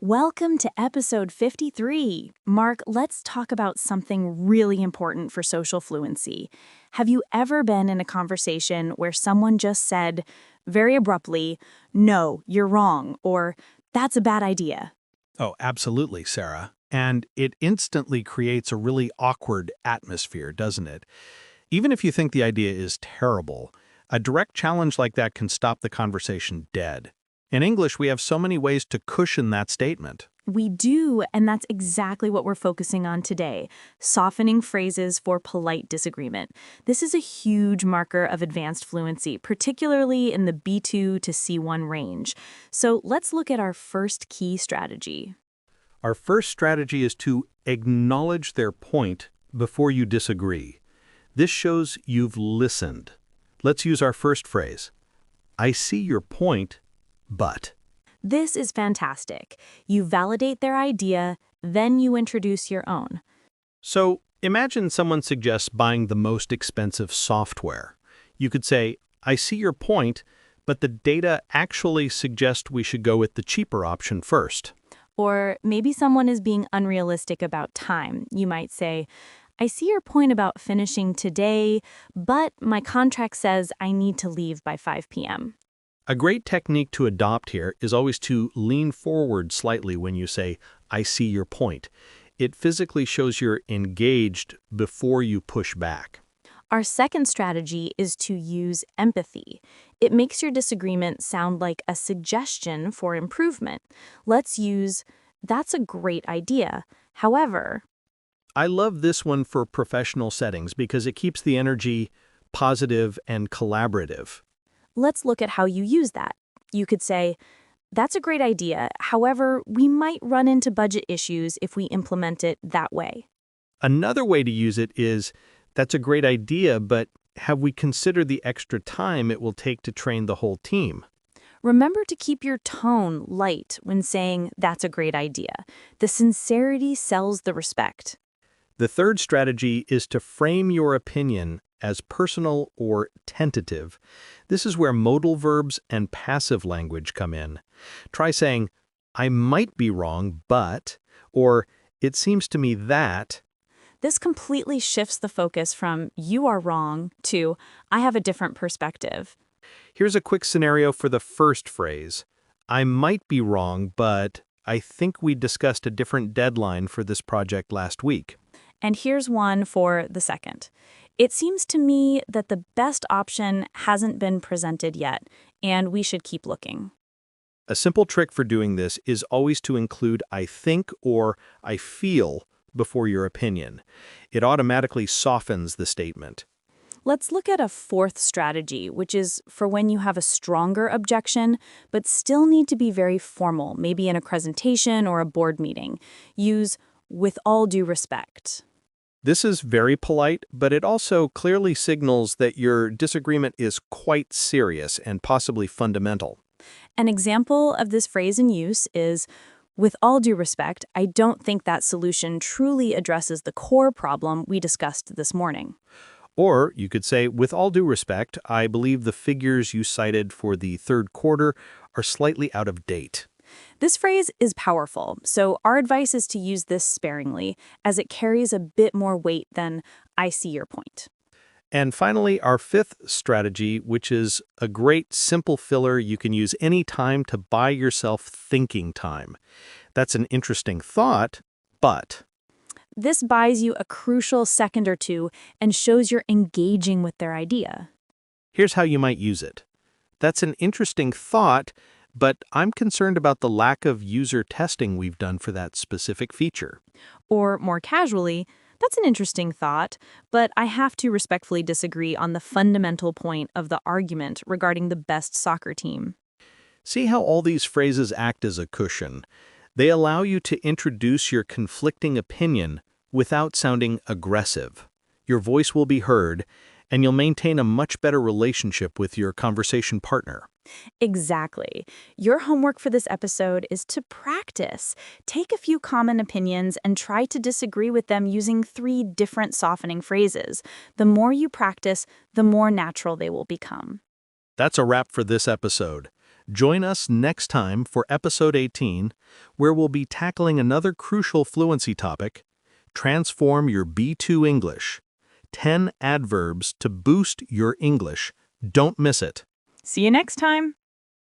Welcome to episode 53. Mark, let's talk about something really important for social fluency. Have you ever been in a conversation where someone just said, very abruptly, "No, you're wrong," or "That's a bad idea"? Oh, absolutely, Sarah. And it instantly creates a really awkward atmosphere, doesn't it? Even if you think the idea is terrible, a direct challenge like that can stop the conversation dead. In English, we have so many ways to cushion that statement. We do, and that's exactly what we're focusing on today, softening phrases for polite disagreement. This is a huge marker of advanced fluency, particularly in the B2 to C1 range. So let's look at our first key strategy. Our first strategy is to acknowledge their point before you disagree. This shows you've listened. Let's use our first phrase. I see your point, but. This is fantastic. You validate their idea, then you introduce your own. So imagine someone suggests buying the most expensive software. You could say, I see your point, but the data actually suggest we should go with the cheaper option first. Or maybe someone is being unrealistic about time. You might say, I see your point about finishing today, but my contract says I need to leave by 5 p.m. A great technique to adopt here is always to lean forward slightly when you say, I see your point. It physically shows you're engaged before you push back. Our second strategy is to use empathy. It makes your disagreement sound like a suggestion for improvement. Let's use, that's a great idea. However, I love this one for professional settings because it keeps the energy positive and collaborative. let's look at how you use that. You could say, that's a great idea. However, we might run into budget issues if we implement it that way. Another way to use it is, that's a great idea, but have we considered the extra time it will take to train the whole team? Remember to keep your tone light when saying, that's a great idea. The sincerity sells the respect. The third strategy is to frame your opinion as personal or tentative. This is where modal verbs and passive language come in. Try saying, I might be wrong, but, or it seems to me that. This completely shifts the focus from, you are wrong, to, I have a different perspective. Here's a quick scenario for the first phrase. I might be wrong, but I think we discussed a different deadline for this project last week. And here's one for the second. It seems to me that the best option hasn't been presented yet, and we should keep looking. A simple trick for doing this is always to include I think or I feel before your opinion. It automatically softens the statement. Let's look at a fourth strategy, which is for when you have a stronger objection, but still need to be very formal, maybe in a presentation or a board meeting. Use with all due respect. This is very polite, but it also clearly signals that your disagreement is quite serious and possibly fundamental. An example of this phrase in use is, with all due respect, I don't think that solution truly addresses the core problem we discussed this morning. Or you could say, with all due respect, I believe the figures you cited for the third quarter are slightly out of date. This phrase is powerful, so our advice is to use this sparingly, as it carries a bit more weight than I see your point. And finally, our fifth strategy, which is a great simple filler you can use any time to buy yourself thinking time. That's an interesting thought, but. This buys you a crucial second or two and shows you're engaging with their idea. Here's how you might use it. That's an interesting thought, but I'm concerned about the lack of user testing we've done for that specific feature. Or more casually, that's an interesting thought, but I have to respectfully disagree on the fundamental point of the argument regarding the best soccer team. See how all these phrases act as a cushion. They allow you to introduce your conflicting opinion without sounding aggressive. Your voice will be heard, and you'll maintain a much better relationship with your conversation partner. Exactly. Your homework for this episode is to practice. Take a few common opinions and try to disagree with them using 3 different softening phrases. The more you practice, the more natural they will become. That's a wrap for this episode. Join us next time for episode 18, where we'll be tackling another crucial fluency topic: transform your B2 English. 10 adverbs to boost your English. Don't miss it. See you next time.